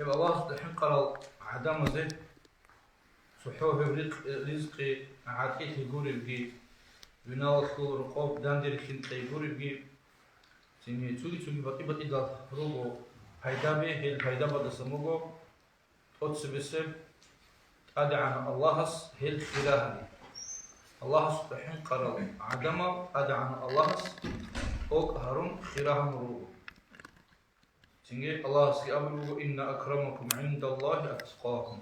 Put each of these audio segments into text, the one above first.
يبقى الله الحين قرأ عدم ذي صحوه رزق عاتيه يقول بجي ينال خلو رقاب داندر خلق يقول بجي سيني تولي بقي دا روغو فايدا به هي الفايدا بدا سموغو تقدس بسم أدعنا الله هي الإله الله الحين قرأ عدم أدعنا الله أوك هارون خيرها مروغو سيني الله سكي أبلغو إن أكرمكم عند الله أتقاكم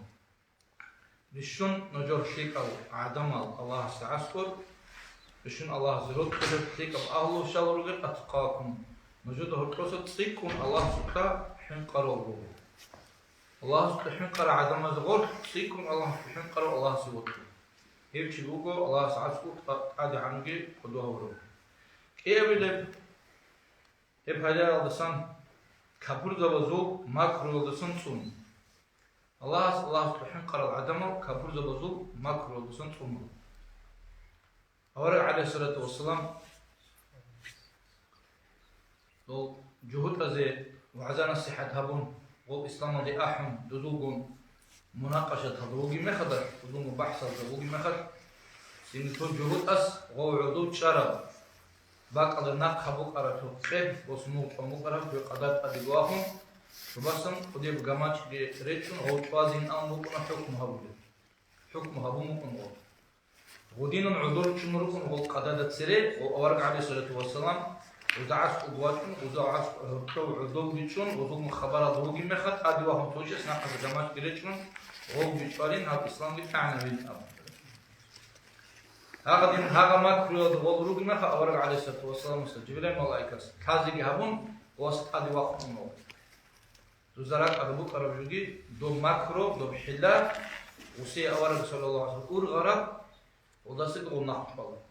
بشون نجور شيك أو عدم الله سعسكر بشون الله زرود كذب تيك أو أهلو شالروغر أتقاكم نجود هرقصة تيكون الله سبحانه حين قرأه الله سبحانه حين قرأ عدم زغور تيكون الله حين قرأ الله سبحانه هيك شلوغو الله سعسكر قادي عنوغي قدوها ورو كيبلب هب هذا الدسان كبر زبزو ماكرو الدسان سون الله سبحانه قرأ العدم كبر زبزو ماكرو الدسان سون أورا عليه الصلاة والسلام جهود أزي وعزانا الصحة هبون والإسلام دي أحم دزوغون مناقشة هبوغي مخدر ودوم بحث هبوغي مخدر سينتو جهود أس وعدود شرب باق أدرناق حبوك أراتو خيب وسموك أموك أراتو قدات أدقواهم شباسم قديب غاماش دي ريتشون هو توازين أموكنا حكم هبومكم غو ودينون عذور شمركم هو قدادة سري وأورق عليه الصلاة والسلام وزعاش قدواتكم وزعاش عذور بيتشون وزوم خبرات هوغي مخد أدي واهم توجه سناقة غاماش دي ريتشون هو بيتشوالين هاب إسلام دي فعنا بين أبو هذا ما كريود والروج ما أورق عليه الصلاة والسلام مستجيب لهم ملائكة كازي جهبون وسط أدي وقت النور تزارك أربوك أربجوجي دو ماكرو دو بحلا وسي أورق صلى الله عليه وسلم أورغرق وده سيد غناق بالله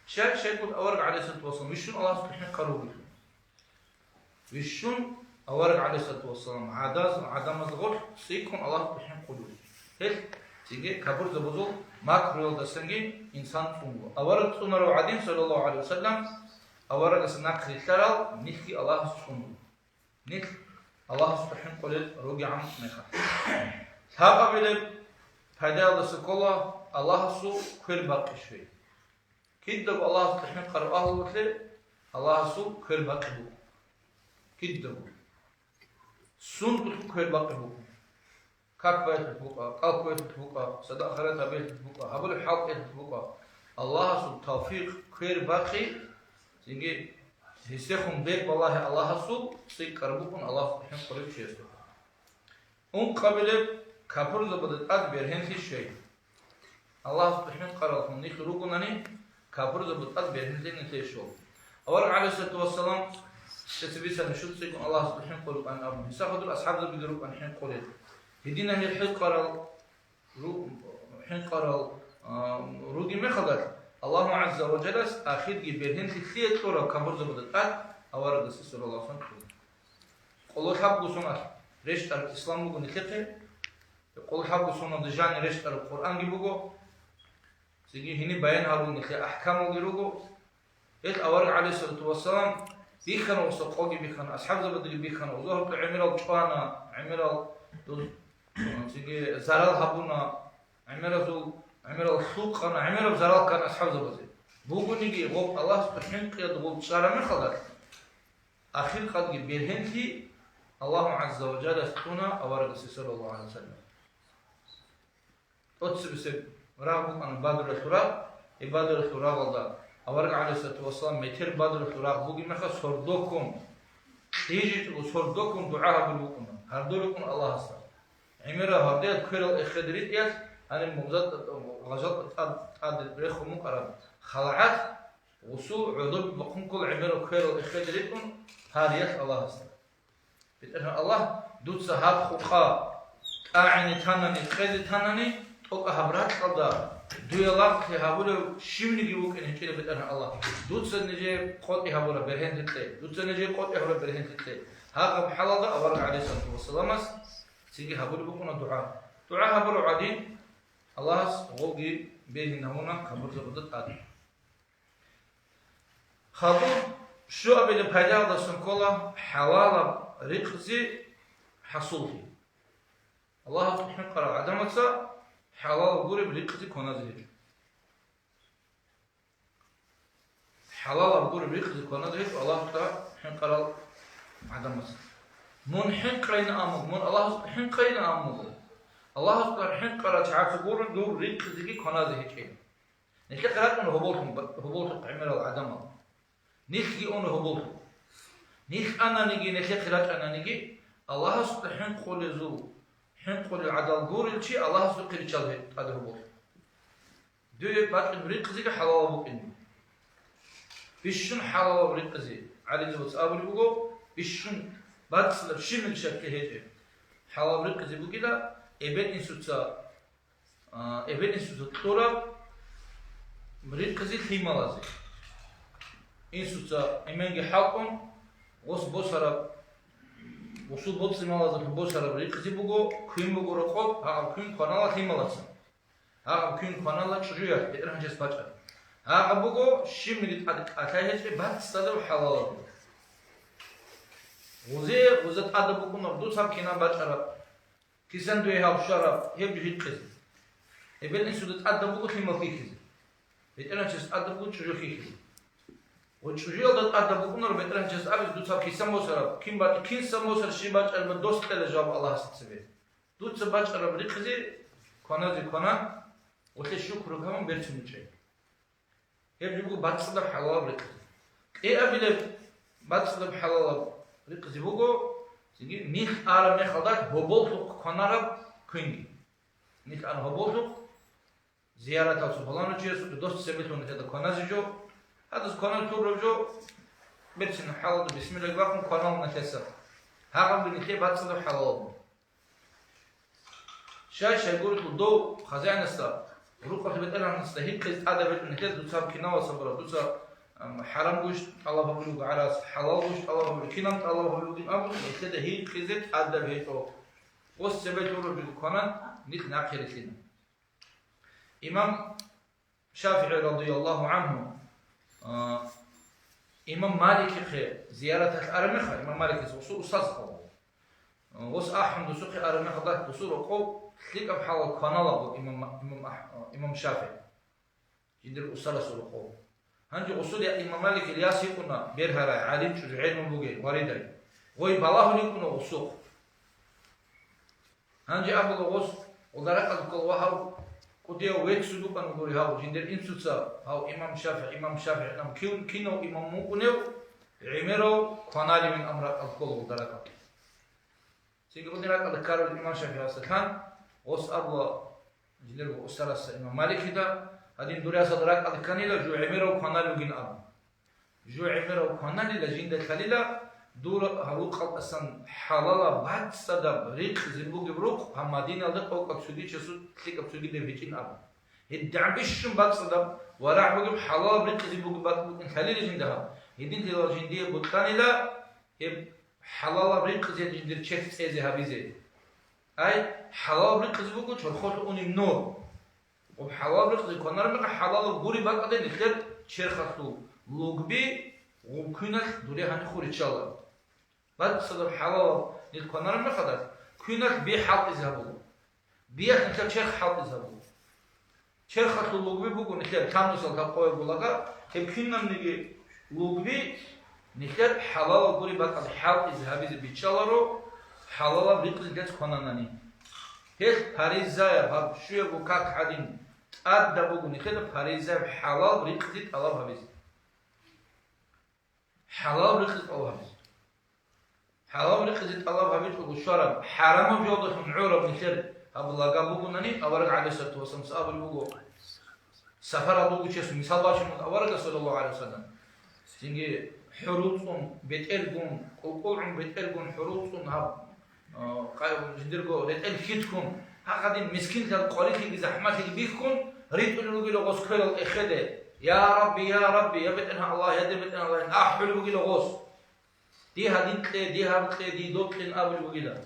شيء قد أورق عليه الصلاة والسلام ويشون الله سبحانه قروبه ويشون أورق عليه الصلاة والسلام عدم الغر سيكون الله سبحانه قلوبه هل تيجي كبر زبزو ماكرو دسنجي إنسان فنو أورق سنرو عدين صلى الله عليه وسلم أورق سناك خلال نخي الله سبحانه نخ الله سبحانه قل رجع نخ هذا بيل هذا السكولة الله سو كل باقي شيء كده الله سبحانه قرأه وكله الله سو كل باقي بو كده سون كل باقي بو كاك بيت بوكا كاك بيت بوكا صدق خيرات بيت بوكا هبل الحق بيت بوكا الله سو توفيق كل باقي زينجي هيسخم بيت والله الله سو سيكربوكم الله سبحانه قريب شيء قبل كفر زبدت أكبر هنسي شيء الله سبحانه قرأ من يخلقونني كفر زبدت أكبر هنسي نتيشوا أول عليه الصلاة والسلام تسبيسا نشوف سيكون الله سبحانه قلوب أن أبني سأخذوا الأصحاب ذا بيقولوا أن حين قلت هدينا هي الحين قرأ روجي مخدر الله عز وجل أخير جبر هنسي ثيت قرأ كفر زبدت أول رد سيسر الله سبحانه قلوا حبوا سنة رشت الإسلام بقول نخيقه يقول حبوا سنة دجاني رشت القرآن جيبوه سيجي هني بيان هارون نخي أحكامه جيروه إيه أورق عليه الصلاة والسلام بيخنا وسقوقي بيخنا أصحاب زبدلي بيخنا وظهر عمير الجوانا عمير سيجي زرال هبونا عمير السوق عمير زرال كان أصحاب زبدلي بوجو نيجي غوب الله سبحانه قياد غوب شارع من خلق أخير قد بيرهنتي الله عز وجل استونا أورق صلى الله عليه وسلم أتسبسب راغبوك أن بادر الثراء إبادر الثراء والله أورق عليه الصلاة والسلام ميتر بادر الثراء بوغي مخا سردوكم تيجي وسردوكم دعاها بالبوكم هردولكم الله أصلا عميرا هرديت كيرل إخدريت ياس أن المغزات غزات تقادل بريخو مقرب خلعات وسو عضب بقوم كل عميرا كيرل إخدريتكم هاريات الله أصلا بتأنا الله دوت سهاب خوقا أعني تانني خيزي تانني توقع هبرات قدا دويلاق هابولا شيمني جيبوك إن هنشيل بتأنا الله دوت سنجي قطع هابولا برهن تتلي دوت سنجي قطع هابولا برهن تتلي هذا بحلقة أورق عليه الصلاة والسلام سيجي هابولا بكونا دعاء هابولا عادين الله غوغي بيه نهونا خبر زبطت عادين خاطر شو أبي لبهجاء دا سنكولا حلال رقزي حصولي الله حنقرا عدمتسا حلال غوري بريقتي كونازي حلال غوري بريقتي كونازي الله تعالى حنقرا عدمتسا من حنقرين امو من الله حنقرين امو الله تعالى حنقرا تعرف غوري دور ريقتي كونازي هيك نحكي قرات انه هبولت عمر العدم نحكي انه هبولت نيخ انا نيجي نحكي قرات انا نيجي الله سبحانه حنقول زو حنقول العدل غوري شي الله سبحانه يتشال هذا هبولت دو بعد ريقتي حلال بوكين بيشون حلال ريقتي على زوج ابو بوغو بيشون بعد سلب شمل شكل هيك حلال ريقتي بوكيدا ابن انسوتسا ابن انسوتسا تورا مريقزي خيمالازي انسوتسا امنجي حقون غوس بوسارا غوسو بوتسي مالازي بوسارا مريقزي بوغو كوين بوغو رقوب ها كوين قنالا خيمالازي ها كوين قنالا چجويا ارانجس باچا ها بوغو شيمريت اتايهچ بات ستادو حلال وزت اد بوغو نردو ساب كينا باچارا كيسن دوي هاوشارا هيب هيقز ابن انسوت اد بوغو خيمالكيز بيترانچس ادبو چجوخي وچجيل دات ادبو نور بيترانچس ابس دوصاب كيسموسرا كيمبا كينسموسر شيباچ الب دوستل جواب الله سبحانه دوص باچ رب ريخزي كونازي كونا وتي شكر غام بيرچنچي يبجو باصد حلال ريخ اي ابيل باصد حلال ريخزي بوغو سيغي ميخ ار ميخدات هوبول كونارا كوينغي ميخ ار هوبول زيارة سبحانه جيسو دوست سبيتون هذا كونازي جو هذا كونال تورو جو بيرسن حلال بسم الله باكم كونال نتسا هاغم بنتي باتصد حلال شاي يقول دو خزانة ستا روح بتقول عن استهيد قيد هذا بيت نتس دوساب كنا وصبر دوسا حرام وش الله بقوله على حلال وش الله بقوله كنا الله بقوله أمر كده هي قيد هذا بيتو والسبيتورو بالكونان نيت ناقل لنا إمام شافعي رضي الله عنه إمام مالك زيارة الأرمخة إمام مالك وصول أستاذ قوم وص أحمد سوقي أرمخة ضد وصول قوم تلك بحال القناة إمام شافعي يدير أستاذ وصول قوم هنجي وصول يا إمام مالك الياس يكون بيرهرا علم شجعين من بوجي وارداي وي بالله يكون وصول هنجي أبو الغوص ودرك الكل وهاو كوديو ويك سودو كانو غوري هاو جندر انسوتسا هاو امام شافعي نام كينو امام موكونيو عمرو قنالي من امر الكل ودرك سيغو دينك الكار الامام شافعي استكان وس ابو جندر وسرس امام مالك دا هذين دوريا صدرك الكانيلا جو عمرو قنالي جن اب جو عمرو قنالي لجند خليلا دور هاو خلق اصلا حلالا بعد صدب ريق زبوغ بروق هم مدينه ده او قصدي چسو تلك قصدي ده بيچين اب الدعبش بعد صدب ورع بوغ حلال ريق زبوغ بعد خليل جندها يدين خلال جنديه بوتاني لا حلال ريق جندر چف سيزي هبيزي اي حلال ريق زبوغ چرخوت اون نور وبحلال ريق كونر من حلال غوري بعد نخر چرخاتو لوغبي وكنخ دوري هاني خوري تشالا بعد صدر حلال نتكونر مخدر كنخ بحال يذهبوا بيخ نخل شيخ حال يذهبوا شيخ خطو لوغبي بوغو نخل تامنسل كاقوي بولاغا كم كنم نيجي لوغبي نخل حلال غوري بعد حال يذهبي زي بيتشالارو حلال ريقز جت كوناناني هيك باريزايا باب شويه بوكاك حدين اد بوغو نخل باريزايا حلال ريقز طلب هبيزي حلال رخص الله هبيز حلال رخص الله هبيز وشرب حرام بيوضح من عورة من خير هب الله قال بوجو نني أورق عليه الصلاة والسلام سأبل بوجو سفر بوجو شيء مثال باشون أورق صلى الله عليه وسلم سينجي حروتهم بيتأرجون كوكوعهم بيتأرجون حروتهم هب قايم جدرجو بيتأرج كيتكم هقدين مسكين كالقارئ اللي زحمة اللي بيكون ريت إنه يقول غوص كل الإخدة يا ربي يا بيت إنها الله يدي بيت إنها الله أحول بقول غوص دي هادين كلي دي هاد كلي دي دوت كلي أبل بقول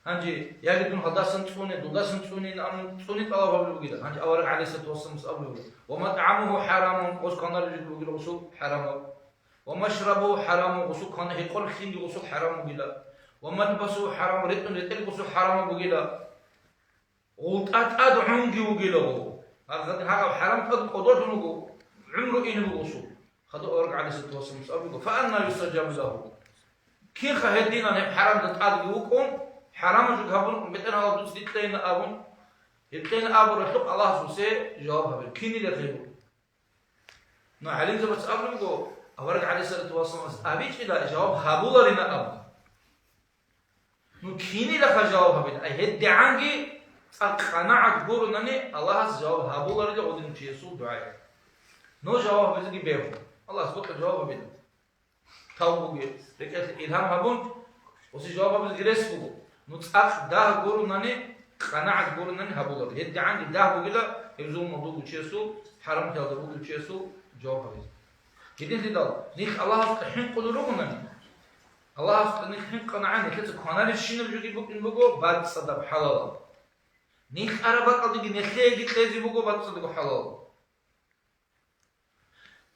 هنجي يجدون هذا سنتوني دودا سنتوني نعم سنتوني طلب أبل بقول هنجي أورق عليه الصلاة والسلام أبل بقول ومطعمه حرام غوص كان رجل بقول غوص حرام ومشربه حرام غوص كان هيقول خين غوص حرام بقول وملبسه حرام رتلبسه حرام بقيلا غلطات أدعون جوجيلو هذا حرام قد قدرت نقول عمره إنه بوصول خذوا أورق على ست وصل مسألة فأنا يستجاب له كي خهدينا حرام تتعاد جوكم حرام جو هبون بتنا أبو سيدنا أبون يبتنا أبو رشق الله سوسه جوابها كيني لخيبو نعلم زبط أبو جو أورق على ست وصل أبيش إذا جواب هبولا لنا أبو نكيني لخ جوابها بين أي هدي عنجي قناعة قولنا الله جواب هبولا لنا ودين يسوع دعاء نو جواب بزني بيهم الله سبحانه جواب بينا توبوا جي لكن إلهام هبون وسي جواب بزني رسبوا نتصاق ده قولنا قناعة قولنا هبولا هدي عنجي ده بقولا يبزون موضوع يسوع حرام تيادا بقول يسوع جواب بينا جدين تدال نيك الله سبحانه قدرنا الله سبحانه نيك قناعة نيك قناعة الشين بجوجي بقول بقول بعد صدق حلال نيك أربعة قدي نخلي تلزي بقول بعد صدق حلال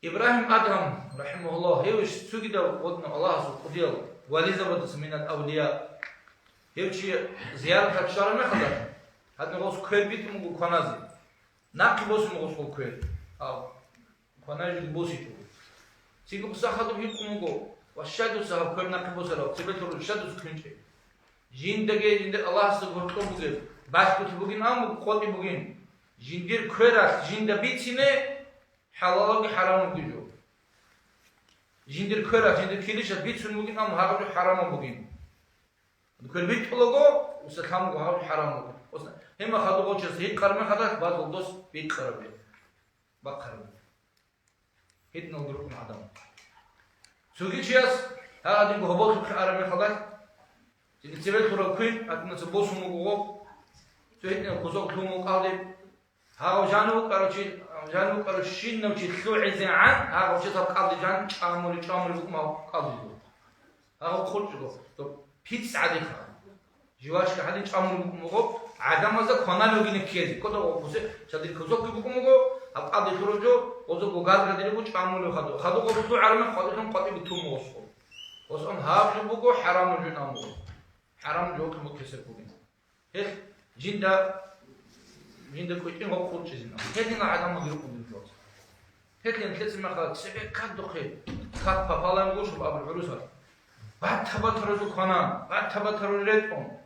إبراهيم آدم رحمه الله هيوش سجد ودنا الله سبحانه ولذا بدس من الأولياء هيوش زيارة كشار ما خدر هذا نقص كل بيت مغو خنازي ناقي بوس مغو كل أو خنازي بوسي تو سيكو بساخدو هيكو مغو والشادو سحب كل ناقي بوس لو تبتلو الشادو سكنتي جندگي الله سبحانه بوجي باشكو تبوجين أم قوتي بوجين جندير كراس جند بيتينه حلال حرام بيجو جندر كرا جندر كيليش بيتون ممكن أم هذا حرام ممكن كل بيت لغو وسكام هذا حرام ممكن هم خدوا وجه هيك كرم خدوا بعد الدوس بيت خربه بقرب هيد نقولكم عدم سوقي شياس هذا دي هبوط حرام خدوا تبي تروح كوين أتمنى تبوس مغو سويت نخوزك تومو قاضي هاو جانو كاروشين نوشي ثلوعي زعان هاو شيء طب قاضي جان عمولي بكم قاضي هاو خلجو تو بيتس عادي جواش كحدين عمولي بكم مغو عدم هذا خنالو جيني كيزي كده وقوسه شادي كوزوك بكم مغو هاو قاضي خرجو وزو بوغاد كدير بوش عمولي خدو قبضو عرمه خدو قاضي بتوم وصو وصم هاو جو بكو حرام جو نامو حرام جو كم كسر بكم هيك جندا كويتين هو كل شيء هذين عدم مغيركم بالفلوس هذين كذا ما خلاص سبع كاد دخيل كاد بابالا نقولش بأبو العروس بعد تبى ترجو خنا بعد تبى ترجعهم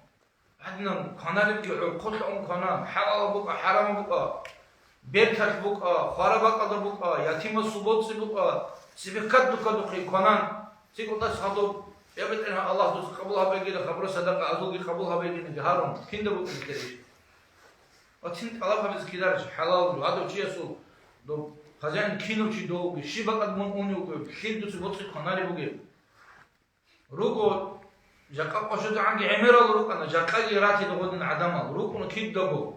بعدنا خنا اللي كل أم خنا حلال بقى حرام بقى بيتك بقى خراب قدر بقى يتيم الصبوت بقى سبع كاد دخيل خنا سيقول تصحدوا يا بيت الله قبولها بيجي خبر صدقة أزوجي قبولها بيجي جهارهم كندا بقول كذي أتين طلبها بس كده حلال هذا شيء سو دو خزان كينو شيء دو شيء بقى من أونيو كيل دو سبوت خناري بوجي روكو جاكا قشة عنك عميرة روك أنا جاكا يراتي دو بدن عدمه روك أنا كيد دو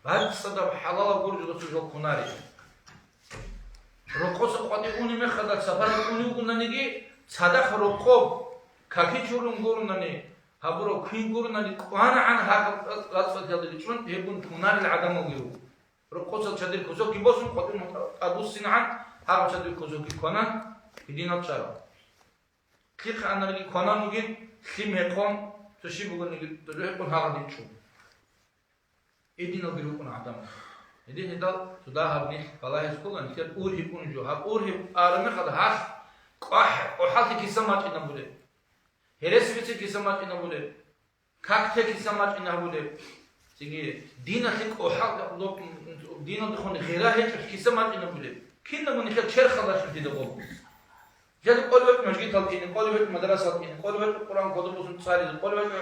بعد صدق حلال بقول دو سجوا خناري روكو سقطي أوني مخدك سفر أوني وقلنا نيجي صدق روكو كاكي شورون قولنا نيجي هابرو كين قولنا لقوانا عن هذا الأطفال يلا يشون يبون كونار العدم وغيره رقصة شديد كوزو كيبوسون قدم أبوسين عن هذا شديد كوزو كيكونا يدينا تشارا كيف أنا اللي كونا نقول كم يكون تشي بقول نقول تروح يكون هذا يشون يدينا غيره كون عدم يدين هذا سدا هبني فلا يسكون أن كده أور يكون جو هب أور هب أرمي خد هاش قاح وحالتي كيسمات إنه بوله هرسبتي كيسمات إنه بوله كاكتة كيسمات إنه بوله تيجي دينا تك أحد لو دينا دخون غيره هيك كيسمات إنه بوله كنا من كده شر خلاص في دقول جد قول وقت مسجد تلقين قول وقت مدرسة تلقين قول وقت القرآن قدر بسون تصاري قول وقت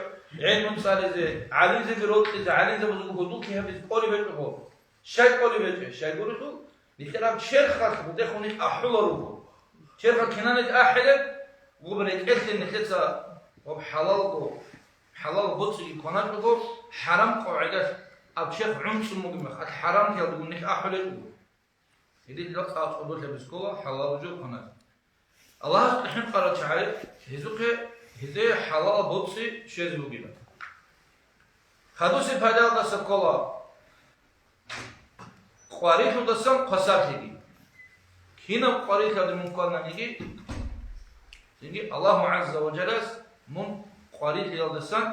علم تصاري زي علم زي بروت زي علم زي بزوج هدوء كيه بس قول وقت هو شيء قول وقت شيء قول شو نخرب شر خلاص بدخون أحلره شر كنا أحلر وبريت إثنين نخلص حلال بطل يكونات بقول حرام قاعدة أبشر عنصر مجمع الحرام كده بقول نك أحلر يدي دلوقتي أقول لبسكوا حلال جو كونات الله الحين قرأت عليه هذا حلال بطل شيء زوجي خدوسي بدل دست كلا قارئ دستم قصرتي هنا قارئ هذا ممكن نيجي الله عز وجل من قاري يلدسان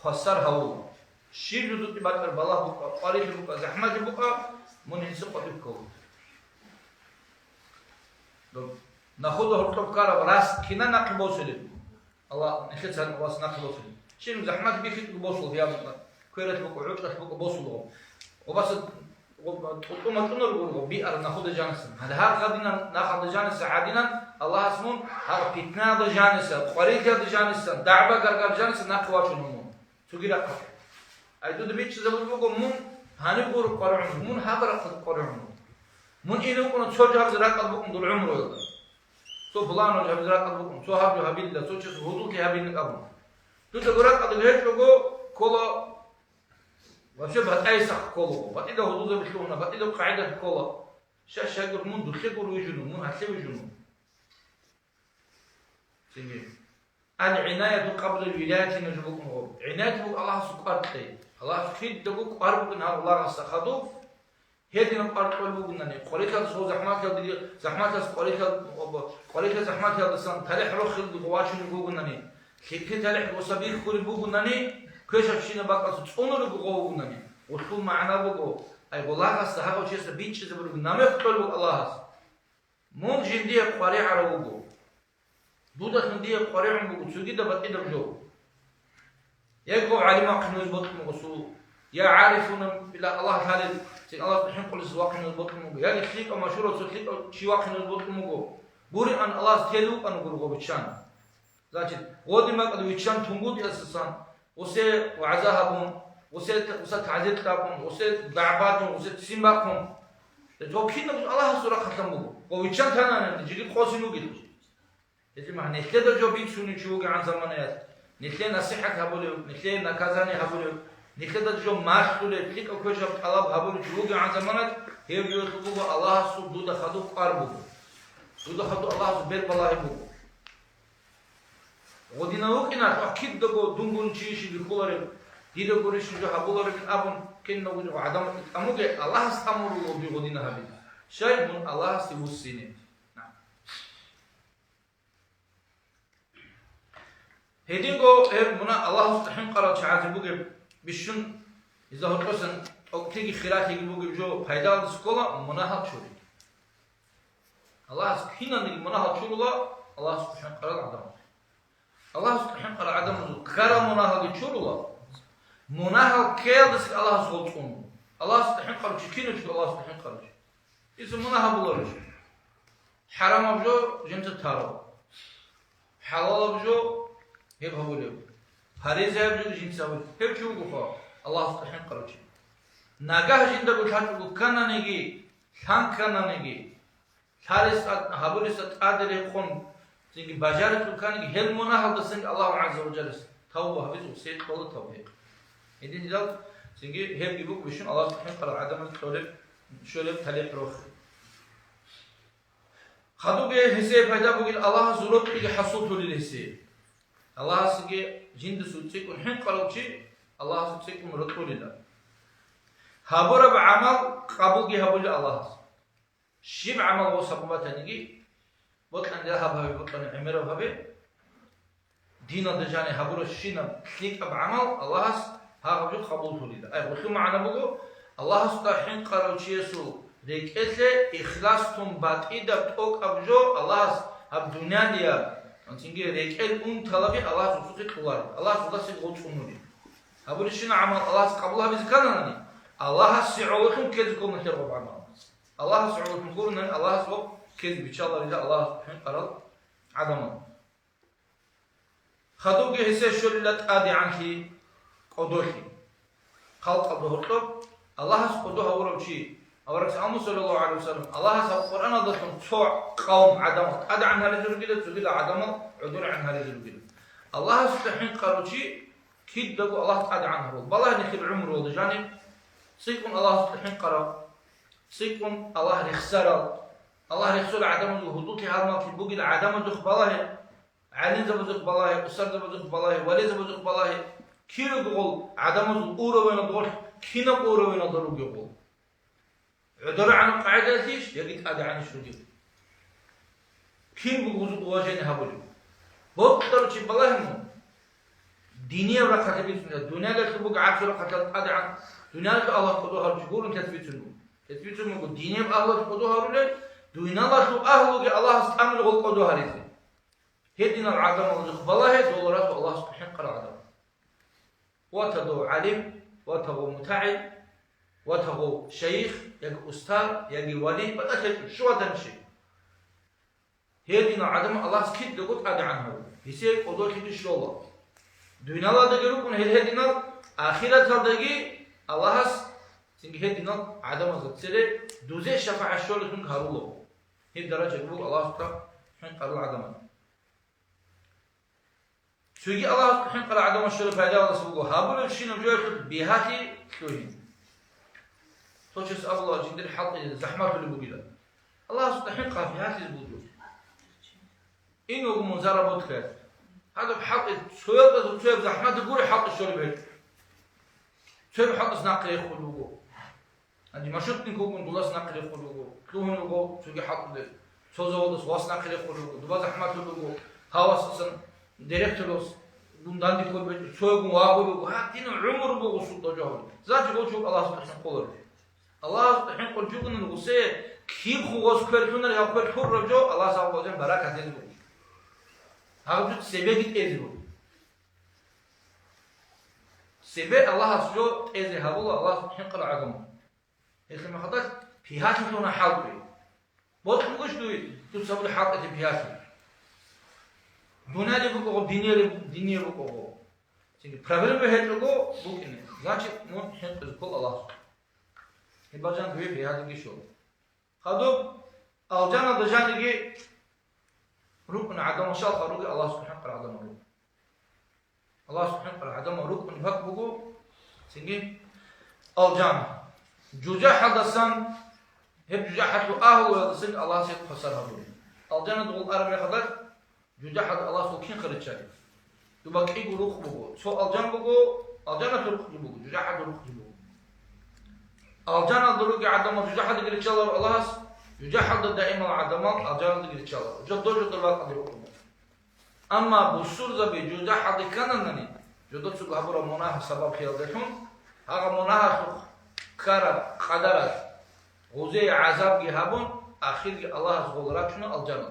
خسر هو شيء جدود تبادر بالله بقى قاري بقى زحمة بقى من يسوق بكو ناخذه هرتوب كارا براس كنا نقبوسل الله نخلص هذا براس نقبوسل شيء زحمة بيك بوصل يا بقى كيرت بقى عقلة بقى بوصله وبس وطول ما تنور بيئة ناخذ جانسا هذا غادينا ناخذ جانسا عادينا الله اسمه هذا فتنة جانسا قرية جانسا دعوة غرغر جانسا ناقواتو نمون تغير أكثر أيدو دبيتش زبط بقول مون هنقول قرعون مون هذا قرعون مون إنه كنا تشجع بزراعة قلبكم دول عمره يلا سو فلان وجه بزراعة قلبكم سو هابي هابي لا سو شيء هدول كهابي نقابل تو تقولك قد غير لقو كلا وشبه أي سق كلا بعدين هدول بيشلونه بعدين قاعدة كلا شاقر مون دخيقور ويجنون مون هتسوي يجنون سيجي العناية قبل الولاية نجبكم عناية الله سبحانه الله سبحانه دقوق قارب نهار الله استخدو هذين قارب قلبو قلنا قريتها سو زحمات يا زحمات قريتها زحمات يا لسان تاريخ روح الغواش نقول قلنا كيف تاريخ وصبيح قلبو قلنا كيش أشينا بقى تصونو نقول قلنا وشو معنا بقو أي والله استحقوا شيء سبيتش زبرو نامي قلبو الله مون جندية قاري عربو دودا خندية قاري عمبو سوقي ده بقي ده بجو يقو علم قنوز بطن مغسو يا عارفون بلا الله تعالى الله تحين قل سواق قنوز بطن مغو يعني خليق مشهور سخليق شواق قنوز بطن مغو بوري أن الله تلو أن غرغو بتشان لكن ودي ما قد ويتشان تنقود أساسا وسي وعزاهبهم وسي تعزيت لكم وسي دعباتهم وسي تسيمباكم لو كنا الله سورة ختم مغو ويتشان تانا نجيب قوسينو جدو إذا ما نحتاج جو بيت سوني شوقي عن زمانيات نحتاج نصيحة هبولو نحتاج نكازاني هبولو نحتاج جو ماشطولة تلك أكوشة طلب هبولو شوقي عن زمانات هي بيوتقوا الله سب دودا خدو قاربو دودا خدو الله سب بير بالله بو ودينا وكنا أكيد دقو دونغون شيشي بكولاري ديدا قريش جو هبولاري من أبون كنا وجو عدم أموجي الله استمروا وبي ودينا هبي شيء من الله سيوسيني هدينغو منا الله سبحانه قرأ شعاتي بوجي بيشون إذا هو قصن أو تيجي خلاتي بوجي جو فايدة السكولة مناها تشوري الله سبحانه نيجي مناها تشورلا الله سبحانه قرأ عدم الله سبحانه قرأ عدم كرم مناها تشورلا مناها كيردس الله سبحانه الله سبحانه قرأ شكينه شو الله سبحانه قرأ إذا مناها بولارش حرام بجو جنت تارو حلال بجو هيب هبوليو هاريز هيب جو جين سوي هيب شو بقى الله سبحانه قرأشي نجاه جين ده بتحط بكنا نيجي ثان كنا نيجي ثالث هبوليس أدري خون سينج بجارة بكنا نيجي هل منا هذا سينج الله عز وجل توبة هبيز وسيد كله توبة إذن جدال سينج هيب يبوك بيشون الله سبحانه قرأ عدم التولب شولب تليح روح خدوا به حساب هذا بقول الله زورت بيجي حصول تولي الحساب الله سجى جند سوتشيك ونحن قالوشي الله سوتشيك مرتول الله هابورا بعمل قبول جه هابول الله شيب عمل وصفه تانيجي بطل عند هابها بطل عمره هابه دين الدجاني هابورا شينا كليك بعمل الله هابول قبول تولي الله أي وشو معنا بقول الله سبحانه قالوشي يسوع ركعته إخلاص باتيدا توك أبجو الله هب دنيا ديا أنتيجي ركعت طلبي الله سبحانه كلاري الله سبحانه سيقول شنوري هبولشنا عمل الله قبلها بذكرنا الله سعولكم كذكم نتربى بعمل الله سعولكم قولنا الله سبحانه كذب إن شاء الله إذا الله سبحانه قرر عدما خدوجي هسه شلت أدي عنك قدوشي خلق الظهر الله سبحانه وربشي أورك أمو صلى الله عليه وسلم الله سبحانه القرآن ضدهم صوع قوم عدم أدع عن هذا الرجل تقول عدم عدول عن هذا الرجل الله سبحانه قالوا شيء كيد دقوا الله أدع عنه بالله نخير عمره وجانب سيكون الله سبحانه قرأ سيكون الله يخسر الله يخسر عدم الهدوء هذا في بوجد عدم الدخ بالله علين زبدق بالله أسر زبدق بالله ولي زبدق بالله كيلو قول عدم الأورا وين الدول كينا أورا وين الدول يقول عذر عن قاعدة ليش يجد أدى عن الشجر كين بوجود واجهنا هبولي بطل شيء بالله دينية ولا خاتبين الدنيا لا تبغى عكس ولا خاتل أدعى الدنيا لا الله تقولها رجعون تثبيتهم يقول دينية الله تقولها رجع دنيا الله تو أهله الله استعمل غل قدوها رجع هدينا العدم والقبلة دولارات الله سبحانه قرعنا وتدو علم وتغو متعب وتغو شيخ يجي أستاذ يجي ولي بدأت شو هذا الشيء هدينا العدم الله سكت دقت أدعنه يصير قدوة كده شو الله دنيا الله دقيقو كن هدينا آخرة تلقي الله سنجي هدينا عدم زتسرة دوزة شفاعة شو لكن كارولو هي درجة يقول الله سبحانه قرر العدم شوكي الله سبحانه قرر العدم شو لفائدة الله سبحانه هابول الشيء نجوه بيهاتي شوهين توشس الله جندر حلق زحمات اللي بقيله الله سبحانه قرر بيهاتي زبودو إنه منزارة بودكات هذا بحلق سويب زحمات تقول حلق الشوري بهيك سويب حلق سناقل يخلوه عندي مشروط نكون دولا سناقل يخلوه كلهم لقوا شوكي حلق ده سوزودس واسناقل يخلوه دولا زحمات لقوا هوا سن ديركتورس bundan dikkat soygun vağı ha din umur bu usulda jahil zaten o çok Allah subhanahu qolur Allah subhanahu qol jugunun use kim xugos pertunar yapar kurrojo Allah subhanahu barakat ediyor Havcut sebe git ediyor sebe Allah subhanahu ezi havul Allah subhanahu qala agam esma khadas fihatuna halbi bod muş duy tu sabul halqati fihat Bunları bu diniye bu çünkü problem ve bu ne? Значит, мы хентез кол Allah. Хибаджан две приятели шо. Хадоб алджана дажанги рукн адам шал харуги Allah subhanahu wa ta'ala. Allah subhanahu wa ta'ala rukn hak bugu çünkü aljan juja hadasan hep juja hadu ahu yadsin Allah se khasar hadu. Aljana dul arabiya kadar juja hadu Allah so kin kharıçay. Dubaki guru bugu. So aljan bugu aljana turuk bugu. Juja hadu ruk bugu. Aljana durugi adama juja hadu girçalar Allah juja hadu daima adama aljana girçalar. Joddo var adı bugu. Ama bu surda bir juja hadu kananani. Joddo su habura munah sabab khiyadetun. Haga munah kara qadarat. G'uze azab gihabun akhir Allah zgolrak şunu aljana.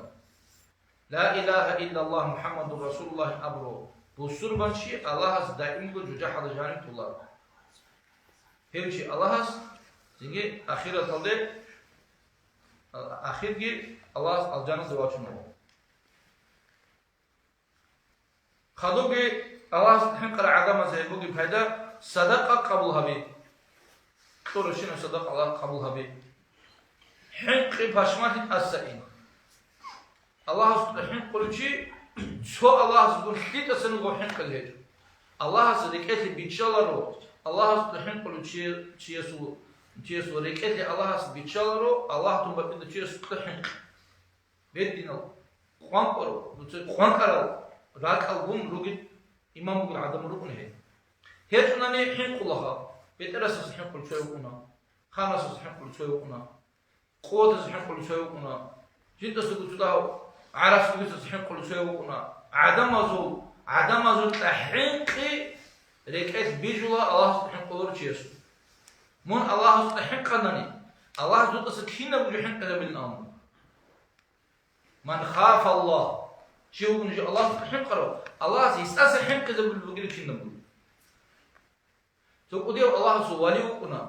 La ilahe illallah Muhammedur Resulullah abro. Bu surban şey Allah daim bu juja hadu janib tullar. Her şey Allah çünkü ahiret aldı. Akhir ki Allah aljana zvaçunu. Khadu ki Allah subhanahu qara adama zebu ki fayda sadaqa qabul habi. Toruşun sadaqa Allah qabul habi. Hinqi pashmat as-sa'in. Allah subhanahu quluchi so Allah subhanahu kitasını go hinqalhed. Allah sadaqati biçalaro. Allah subhanahu quluchi çiyesu reketi Allah biçalaro. Allah tumbapinda çiyesu qhinq. Bedinal. Qanqaro. Qanqaro. Rak album rugit imam bu adam rukun he. Hiç ona ne hinqullaha. Beterasız hinqul çoyukuna. Khanasız hinqul çoyukuna. Qodas hinqul çoyukuna. Jiddas gutuda araf gutus hinqul çoyukuna. Adam azul tahinqi reket bijula Allah hinqulur çiyesu. Mun Allah tahinqanani. Allah zutas kina bu hinqala bil am. Man khafa Allah شو نجي الله سبحانه قرأ الله يستأسح حين كذا بالبقية كنا بقول تو قدير الله سوالي وكنا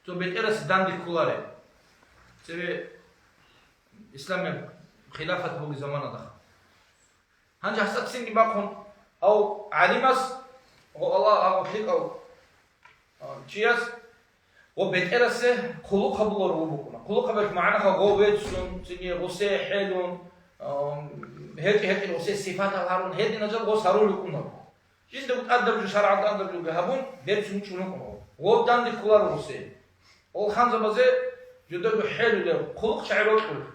تو بيترس داندي كولاري سبي إسلام خلافة هو زمان ده هنجي حسب سنجي باكون أو علماس هو الله أو خير أو شياس هو بيترس خلق قبول روبكنا خلق قبل معنا كقوة سون سنجي غسي حلون هيك الوسيس صفات الهارون هذه نجار غوس هارون يكونه جند بتقدم جو شرع تقدم جو بهابون بير شنو كونه هو دان دي كولار وسي او خمسه بزه جدا حلو له خلق شعيرات كله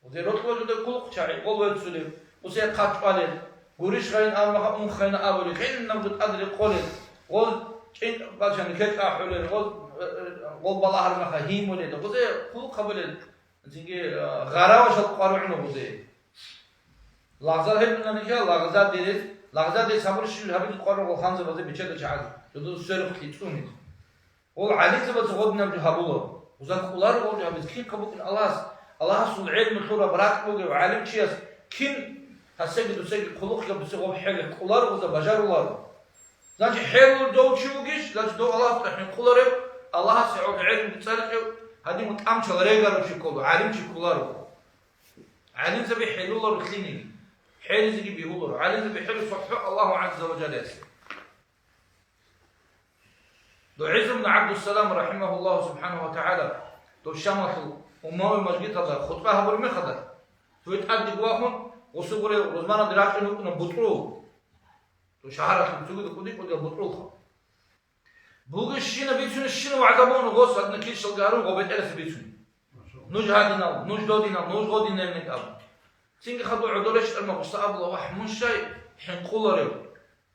وزي روتو جدا خلق شعير قول وسلم وسي قاط قال غوريش خاين الله ام خاين ابو خاين نبض قدر قول قول كين باشن كيك احول قول بالله ما هيم ولا وزي خلق قبل زينجي غراوة شل قارو عنه بوزي Lağza hep nanıca lağza deriz. Lağza de sabır şül habit qarra o xanza bazı biçe de çağır. Judu sörük titsuni. Ol ali zabaz godna bi habulo. Uzak ular ol habit kin kabuk Allah sul ilm tura bırak bu gibi alim çiyas. Kin hasegdu segi kuluk yapısı o hel ular uza bajarular. Zaten hel do çugiş, zaten do Allah rahmet kuları Allah se'ud ilm bitsarık hadi mutam çalare garu şukulu alim şukular. Alim zabi helular utlini. حيز gibi olur. Alim bi helu sahha Allahu azze ve celle. Do İz ibn Abdüsselam rahimehullah subhanahu ve taala do şamat umma masjid hada khutba habur me khada. Tuit addi gwahun usugure rozmana dirakın ukna butru. Do şahara tugu kudi kudi butru. Bugün şine bitün şine va'dabonu gos adna kil şalgarun gobet elesi bitün. Nujhadina nujdodina nujgodina ne kab. Singa khadu udulash alma qusabla wa mun shay hin qulare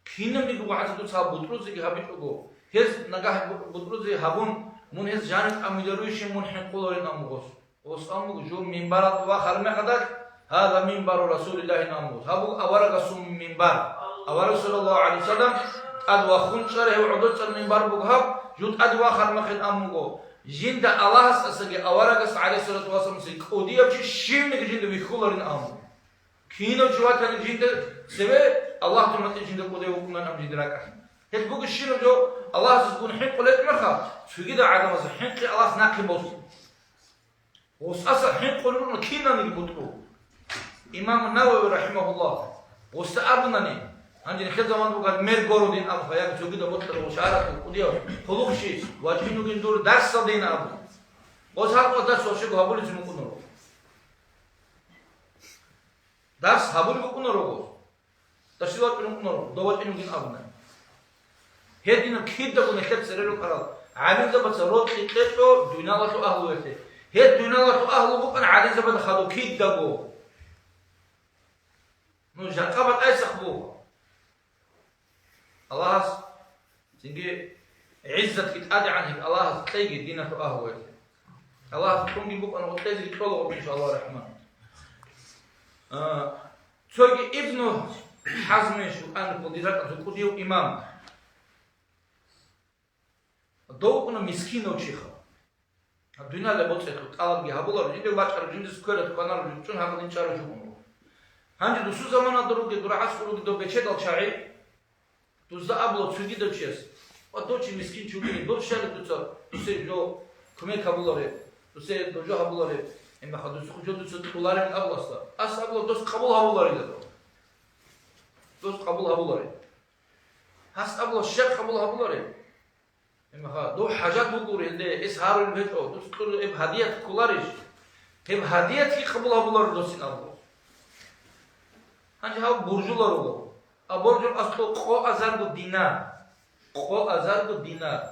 kinam ni bu'at du sab butruzi ki habit go hez nagah butruzi habun mun hez janat amidarushi mun hin qulare namugos os amu jo minbarat wa kharma qadar hada minbar rasulillah namus habu awara qasum minbar awara sallallahu alaihi wasallam adwa khun share hu udul sal minbar bughab jut adwa kharma khin amugo jinda Allah asagi awara qas alaihi salatu wasallam se qodiya chi shivne jinda bi khularin amu Kino çuvatan içinde seve Allah tümeti içinde kodaya hukuman amci diraka. Hep bu kişinin jo Allah siz bunu hep kolet merha. Çünkü de adamız hep Allah nakib olsun. O asla hep kolunu kinan gibi butru. İmam Nawawi rahimahullah. O sabuna ne? Hani ne zaman bu kadar mer gorodin ab ya çünkü de butru o şarat kodaya koluk şey vacibinu gün dur ders sadin ab. O zaman da sosyal kabul için konu. Ders habul bukunor ogo. Tashiwat bukunor. Dawat inu gin abna. Hedina khidda bu nektab serelo qaral. Alim zabat sarot khidda dunawatu ahlu yate. Hed dunawatu ahlu bukan alim zabat khadu khidda go. Nu jaqabat ay sakhbu. Allah singi izzat kitadi anhi Allah taygi dinatu ahlu yate. Allah tungi bukan o taygi tolo inshallah rahman. Çünkü İbn Hazm şu an bu dirak kudiyo imam. Doğunu miskin oçiha. Dünya le botse qalam gi habular jinde başar jinde skola kanal üçün hamın çarı şu. Hangi dusu zamana duru ge dura asuru do beçet al çay. Tuzda ablo çünkü de çes. O doçi miskin çünkü do şer tutsa. Tuse jo kume kabulları. Tuse dojo habuları. Ama hadusu kujo dusu tularım ablasa. As ablo dos kabul habuları dedi. Dos kabul habuları. Has ablo şer kabul habuları. Ama do hacat bugur elde isharul veto. Dos tur eb hadiyet kulariş. Hem hadiyet ki kabul habuları dosin ablo. Hangi ha burjular olur. A burjul aslo qo azar bu dinar. Qo azar bu dinar.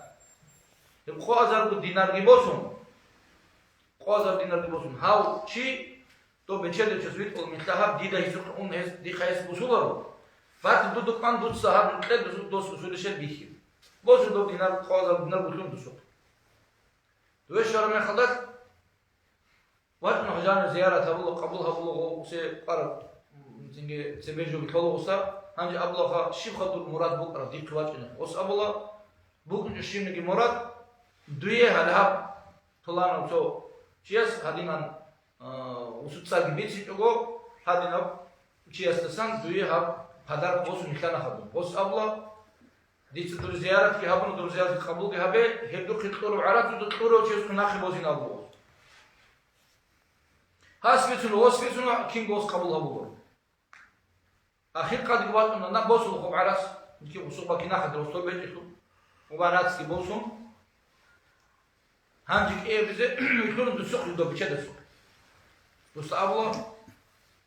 Hem qo azar bu dinar gibi olsun. Qazar dinar gibi olsun. How chi to beçede çözüt ol mitlahab dida hizuk un hez di khayes busular. Fat du dukan du sahab tle du dos usul şer bihi. Bozu do dinar qazar dinar busun du sok. Du şarme khadak wat mahjan ziyaret abul qabul habul se qarab singe sebejo bitolo olsa hangi ablaha şifhatul murad bu qarab di qvatine. Os abla bugün şimdi murad duye halhab tulana so Чиас хадинан усутса гибици того хадинаб чиастасан дуе хаб падар бос михана хабу бос абла дицу дур зиярат ки хабу дур зиярат кабул ки хабе хебду хиттору арат ду туро чиас нахи бозин абу хасбитун осбитун ким гос кабул хабу ахир кад гват на босу хоб арас ки усуба ки нахи досто бету мубарат ки босум Hangi evde yıkılın düşük do biçe de sok. Dost abla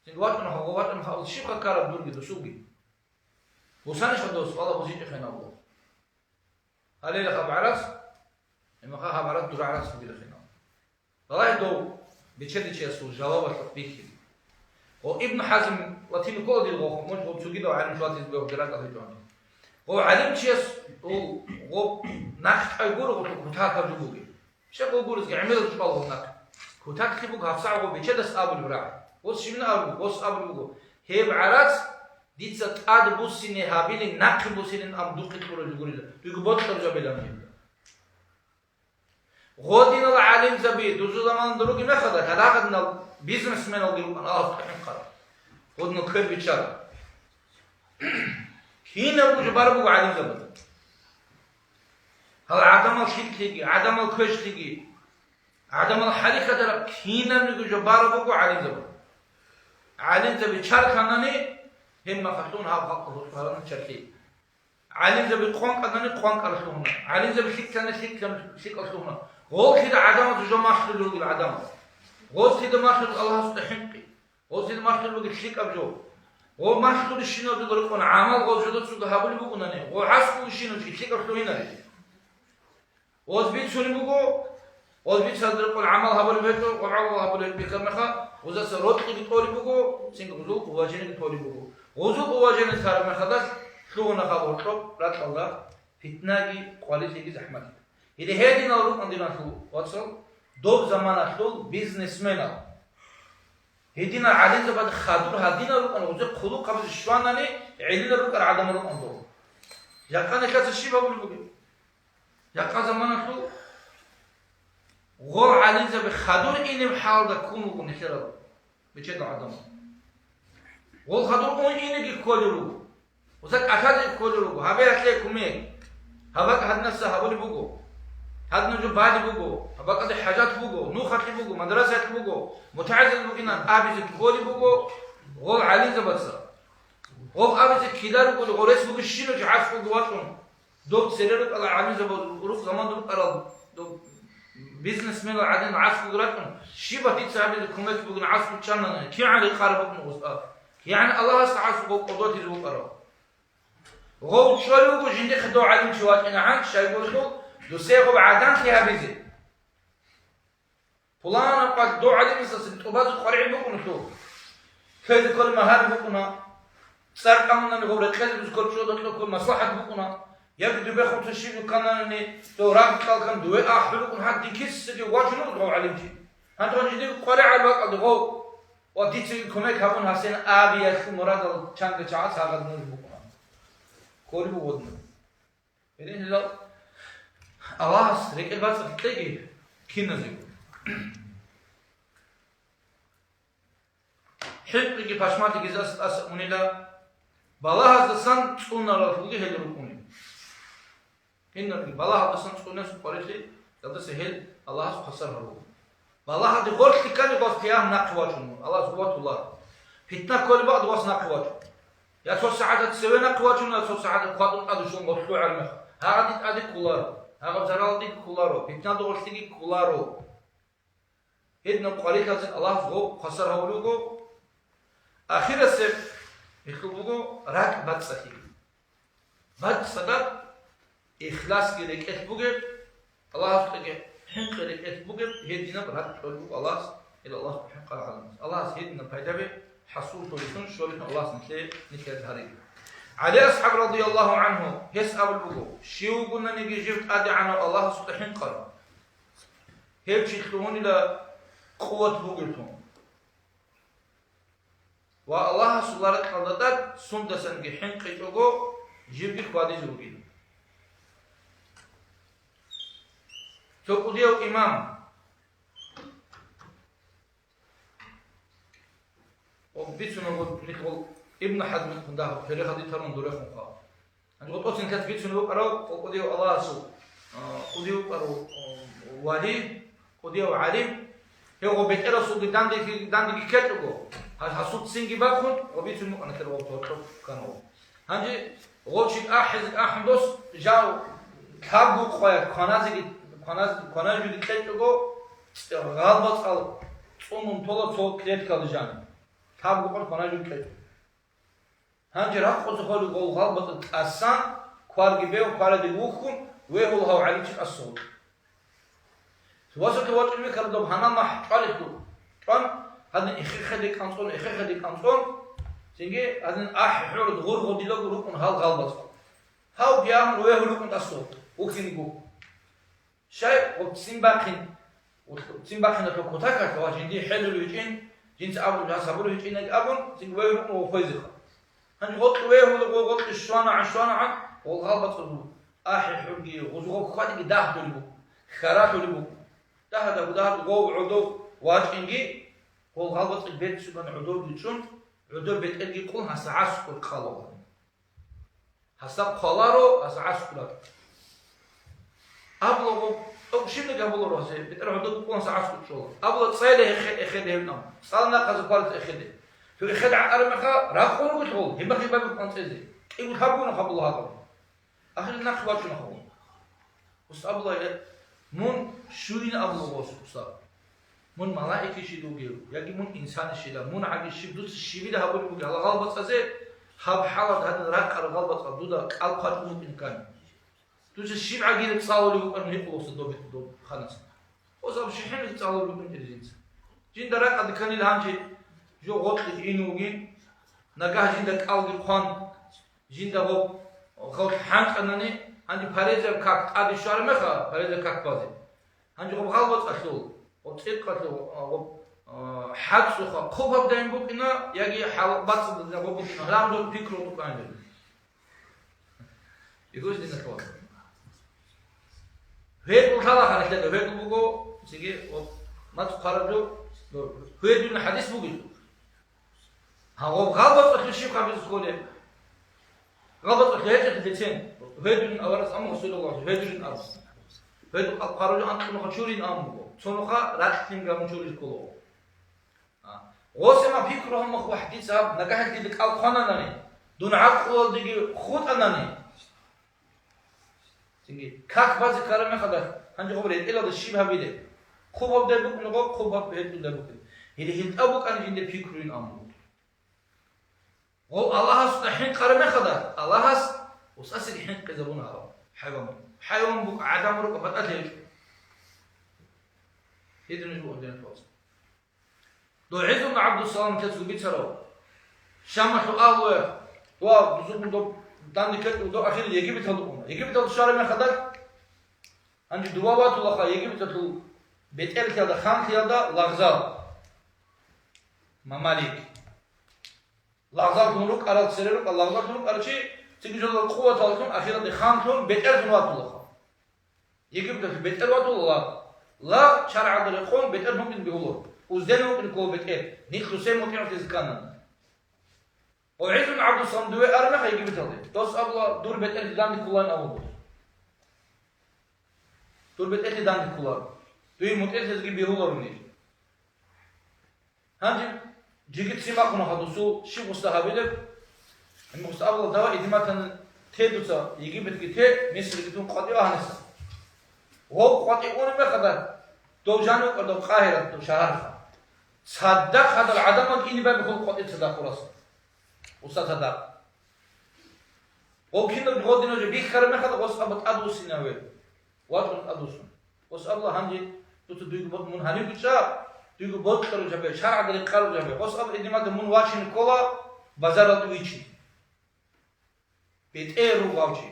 şimdi vatın ha şık karab dur gibi düşük gibi. Bu sana şu dost valla bu zikri xena bu. Halil xabaras ama xabarat dur aras gibi xena. Vallahi do biçe de çesu cevap tatbiki. O İbn Hazm latin kol dil go moj go çugi do alim şuatiz be odiraka hitoan. O alim çes o nakh ay guru go ta jubu. شكو بورس يعمل الشغل هناك كوتاك تبوك هفصعو بيشدس ابو البراع وس شمنا ابو وس ابو بوغو هيب عرس ديتس تاد بوسيني هابيلي ناقي بوسيني ام دوقت كورو جوريلا دوغ بوتر جابيلام غودين العالم زبي دوزو زمان دروغي مخدا كداغدنا بيزنس مان الغيرو انا افتحن قرا غودن كير بيچار هنا بوج باربو عالم زبي هل عدم الشيكليغي عدم الكشليغي عدم الحركه در هنا نيجو باربو عالم زبي عالم زبي چار خاناني هم مفتون ها خلق فران چركي عالم زبي قوان قداني قوان قرشونا عالم زبي شيك كان شيك قرشونا غول كده عدم جو مخلوق العدم غول كده مخلوق الله استحقي غول كده مخلوق الشيك ابجو غول مخلوق الشينو بيقولون عمل غول جدو سو هابل بيقولون غول حسب الشينو شيك ابجو غول بيت شنو بيقول غول بيت صدر عمل هابل بيتو وعمل هابل بيكمخا غوزا سروت كده توري بيقول سينغ غوزو واجين توري بيقول غوزو واجين صار مخداش شلون نخابو توب رات الله فتناجي كواليتي زحمه إذا هذه نورو عندنا شو وصل دوب زمان شو بيزنسمن هدينا عادين زبادة خادور هدينا رو أنا وجد خلو قبل شوان ناني عيلنا رو كر عدم رو عندهم يا كان كذا شيء بقول بقول يا كان زمان شو غور عادين زب خادور إني بحاول دكونو كنشرب بتشد عدم غور خادور أون إني كيكولو وزك أكاد كيكولو هبي أكيد كمية هبك هدنا سهبولي بقول هذا نجوا بعد بوجو هبقى ده حاجات بوجو نو خطي بوجو مدرسة بوجو متعزل بوجينا أبي زكولي بوجو غول علي زبصة غول أبي زكيدار بوجو غورس بوجو شينو جعف بوجو واتون دوب سيرلو على علي زبصة روح زمان دوب أراد دوب بيزنس مان العادين عاف بوجو راتون شيبة تيجي كوميك بوجو عاف بوجانا كي على قارب بوجو غصة يعني الله استعاف بوجو قدوة يزوج أراد غول شوي بوجو جندي خدوا علم شوات أنا عن شيء بوجو دوسيغو بعدان فيها بيزي فلان قد دو علي مسلسل توباز قرعي بكم شو كيف كل مهار بكنا صار قانونا نقول كيف بذكر شو ده كل مصلحة بكنا يبدو بياخد الشيء كانني تو راك كان دوي احلو حد كيس دي واجنو دو علمتي انت جدي قرع الوقت دو وديتي كوميك هابون حسين ابي يا مراد چانگ چا ساغد نور بكنا كل بودنا بدين لو الله ريك الباص تلاقي كنا زي حقيقي باشماتي جزاس أس أونيلا بالله هذا سان تقولنا رفوقي هل ركوني إنه بالله هذا سان تقولنا سبارتي هذا سهل الله خسر هرو بالله هذا غلط كان يقص قيام نقواتهم الله سبحانه الله فتنة كل بعض واس نقواتهم يا صور سعادة سوي نقواتهم يا صور سعادة قادم أدوشون مطلوع المخ هذا أدي كولار هذا زرالدي كولارو فتنة دوشتي كولارو هدنا قرية هذا الله سبحانه خسر هرو آخر السر يخلوه راك بات صحيح بات صدق إخلاص كده كت بوجر الله سبحانه حق كده كت بوجر هدينا برات شلو الله إلى الله سبحانه قال الله هدينا فايدة به حصول توليسون شلون الله سنتي نكاد هاري علي أصحاب رضي الله عنه يسأل البوجو شيو قلنا نيجي جبت أدي عنه الله سبحانه قال هيب شيخلون إلى قوة بوجرتهم والله سبحانه وتعالى سند سنجي حنق يجوجو جيبك بعد يجوجين. تقوليه إمام وبيتنا نقول ابن حزم كنده في رخدي ترون دوره خنقا. أنا قلت أصلا كتبت شنو أراو وقوليه الله سو قوليه أراو والي قوليه عليم هو بيت رسول داندي كتبه هاسوت سينجي باكون وبيتم أنا كده وطورتو كانوا هنجي غوشي أحمدوس جاو كابو خويا كنازي بيتلتو غالبات قال صومم طول صوت كليت كالجان كابو قال كنازي بيتلتو هنجي راح خذ غالبات أسان كوارجي بيو كواردي وخم ويهول هاو عليك الصوت واسو كوات المي كردو هنا ما حالتو كان هذا إخخدي كانصون سينجي هذا أحرد غرغو ديلا غروكون هال غالبس هاو بيام رويه غروكون تصوت وكينيجو شيء وتسيمباخين لو كوتاكا كواجندي حلو لوجين جنس أبو جاس أبو له هيك أبون تقوي رقم وفيزخ هن غط ويه ولا غط الشوانا عن والغلبة صدور آخر حرقي وزغو خادي ده تلبو خرات تلبو ده غو عدو واج إنجي والغلبة البيت سبحان عدو بيتشون عدو بيت إنجي كل هسعاس كل خالو هسا قلارو هسعاس كل أبلغ أو شنو قبل راسي بتروح عدو كل هسعاس كل شغل أبلغ صيده إخده هنا صالنا قزقالة إخده في إخده عرمخا راقون بتقول هم خيبا بقنصيزي إيه بتحبون خبلو هذا آخر الناس واشون خبلو وست أبلغ من شوين أبلغ وست من ملائكة شدو بيرو يجي من إنسان شدا من عقل شدو الشبيه ده هقول بقى على غلبة أزاي هب حالة هذا راك على غلبة أبودا ألقى ممكن كان توش الشيب عقيل تصاولوا أنه يقولوا صدق بدو خلاص وصاب شحن تصاولوا من الجنس جين دراك قد كان الهانجي جو غوت إنوجين نجاه جين دك أول خان جين ده هو غوت حنك أنني عندي باريزة كاك أدي شهر مخا باريزة كاك بازي عندي غلبة أخلو وتقطع حد سخا خوب بدين بوكنا يجي حال بس بدين بوكنا لام دون فكرة تقاني يقولش دينا كوان هيك وخلا خارج هيك بوكو سيجي ما تقارجو هيك دون حديث بوكي هو غلط الشيء قبل السكولة غلط هيك تدتين هيك دون أورس أم رسول الله هيك دون أرس هيك قارجو أنت مخشورين أمو صنوخا راتلينغا مشوري كلو وسما فكرهم مخ وحدي صاحب نجاح ديك القنانني دون عقل ديك خود انني سيجي كاك باز كلام خدا هنجي خبر الى الشبه بيده خوب ده بك نغو خوب بيد ده بك هي هي ابوك ان جند فكرين امو هو الله سبحانه كلام خدا الله اس وساسك حين كذبونا حيوان بك عدم ركبته يدري شو عندنا توصل. دو عز بن عبد السلام تسوي بيتسرو. شامخ الله وبزوج دو داني كت ودو أخير يجيب تلقونه. يجيب تلقى شارع من خدك. عندي دوابات ولا يجيب تلقى بيتقل كذا خان كذا لغزال. ممالك. لغزال تملك على السرير لغزال تملك على شيء تيجي جل القوة تلقون أخيرا دي خان تون بيتقل تنوات ولا. يجيب تلقى بيتقل ولا لا شرع القوم بيتقل ممكن بيقولوا وزين ممكن يكون بيتقل نخلصين ممكن يتزكنا وعيد بن عبد الصمد دوي أرمخ يجي بيتقل دوس أبلا دور بيتقل دان كلان أول دور بيتقل دان كلان دوي متقل تزكي بيقولوا مني هنجي جيكت سيما كنا حدوسو شيء مستحبيل المستقبل دوا إدمة تدوسا يجي بيتقل ت مثل كتون قديو هنسا وهو قطعون بخدر دو جانو كردو قاهرة دو شهر صدق هذا العدم كيني بقى بخل قطع صدق ورس وصدق وكينو غودينو جو بيخر مخد وس ابط ادوس ناوي واتون ادوسون وس الله هنجي تو دوغ بوت من هاني بيشا دوغ بوت كرو جابه شرع دل كرو جابه وس اب ادمات من واشين كولا بازار دويچي بيت ايرو واچي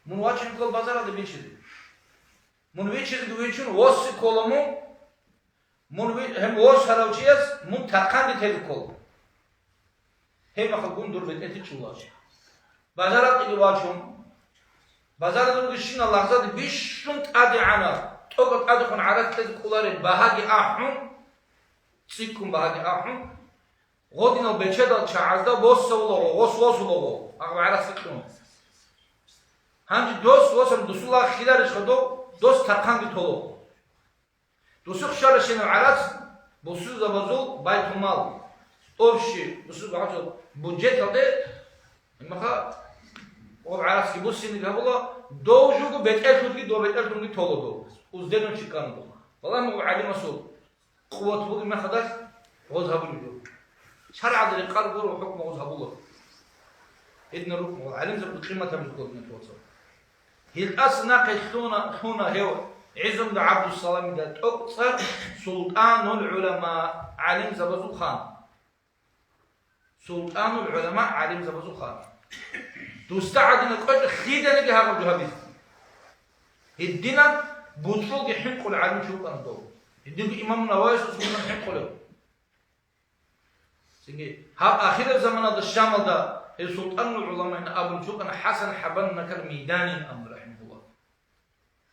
من واشين كول بازار دويچي من ويشيز دويشون وس كولمو من هم وس هراوچيس من تاقان دي كول هم خلقون دور بيت اتشولاش بازارات الواچون بازار دور گشين لحظات بيشون تادي عنا توقت ادخن عرات تز كولارين باهاگي احون تسيكم باهاگي احون غودينو بيچدا چازدا وسولو وسولو اغ عرات سكون هانجي دوس وسم دسولا خيلارش خدو دوست ترقان تولو دوسخ شارشين عرات بوسوز بازول بايت المال اوشي بوسوز بازول بودجت هذا مخا او عرات كي بوسين قبل دوجو بيتل دو بيتل تولو دو وزدنو شيكان دو والله مو عالم مسؤول قوه بوق ما خدش وذهبوا له شرع القلب وحكم وذهبوا له إذن ركم وعلم زب قيمة بالكود نتوصل هي الأصل هنا هو عزم عبد السلام ده أكثر سلطان العلماء علم زبزو خان سلطان العلماء علم زبزو خان تستعد نقاش خيدا نجي هذا الجهابيس الدين بطلق يحق العلم شو كان دو الدين إمام نواس وسلمان يحق له سنجي ها آخر الزمان الشامل ده سلطان العلماء أبو الجوكنا حسن حبن نكر ميداني أمر رحمه الله.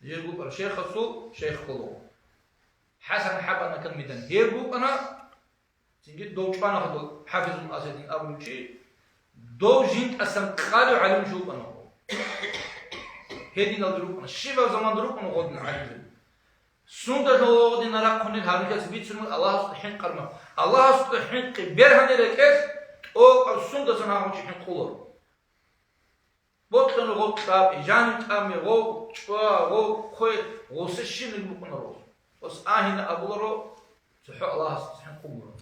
يقول شيخ السوق شيخ قلوب حسن حبن نكر ميداني. يقول أنا سنجي دوشبان أخذ حافظ الأسدين أبو الجي دو جنت أسم قالوا علم شو أنا هدي نادروك أنا شيء زمان دروك أنا غادي نعلم سنة الله غادي نرى كل الهرجة بيت سنة الله سبحانه كرمه الله سبحانه كبرهن لكيس أو سنة سنة هم شيء قلور بطلنا غو كتاب إجانة أمي غو شوا غو خوي غو سشين اللي بكون روز بس آهنا أبولرو سبحان الله سبحانه قبره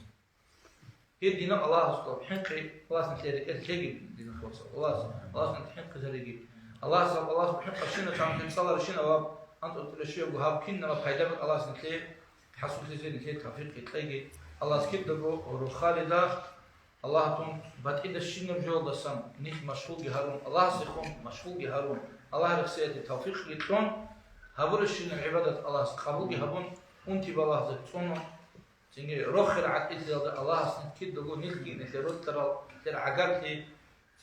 هدينا الله سبحانه الله سبحانه كتير دينا خلاص الله سبحانه كتير الله سبحانه قشنا كان صلى رشنا واب أنت قلت الشيء وهاب كنا ما فايدة الله سبحانه حسوس زين كتير توفيق تلاقي الله سكيب دبو خالدا الله توم بعد الشيء نرجو دسام نيح مشغول جهارون الله سيخون مشغول جهارون الله رخصية توفيق يتون هبور الشيء العبادة الله قبول جهارون أنت بالله زتون سيني روخر عت الله سكيب دبو نلقي نترد ترى عقارتي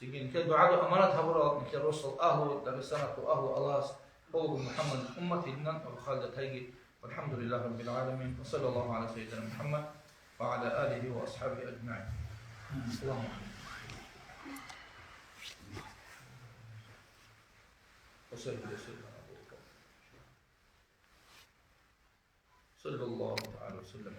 سيجين كده دعاء أمانة هبرة مثل رسول أهله درسنا أهله الله قول محمد أمتي لنا وخالد تيجي والحمد لله رب العالمين وصلى الله على سيدنا محمد وعلى آله وأصحابه أجمعين. اللهم صلى الله تعالى وسلم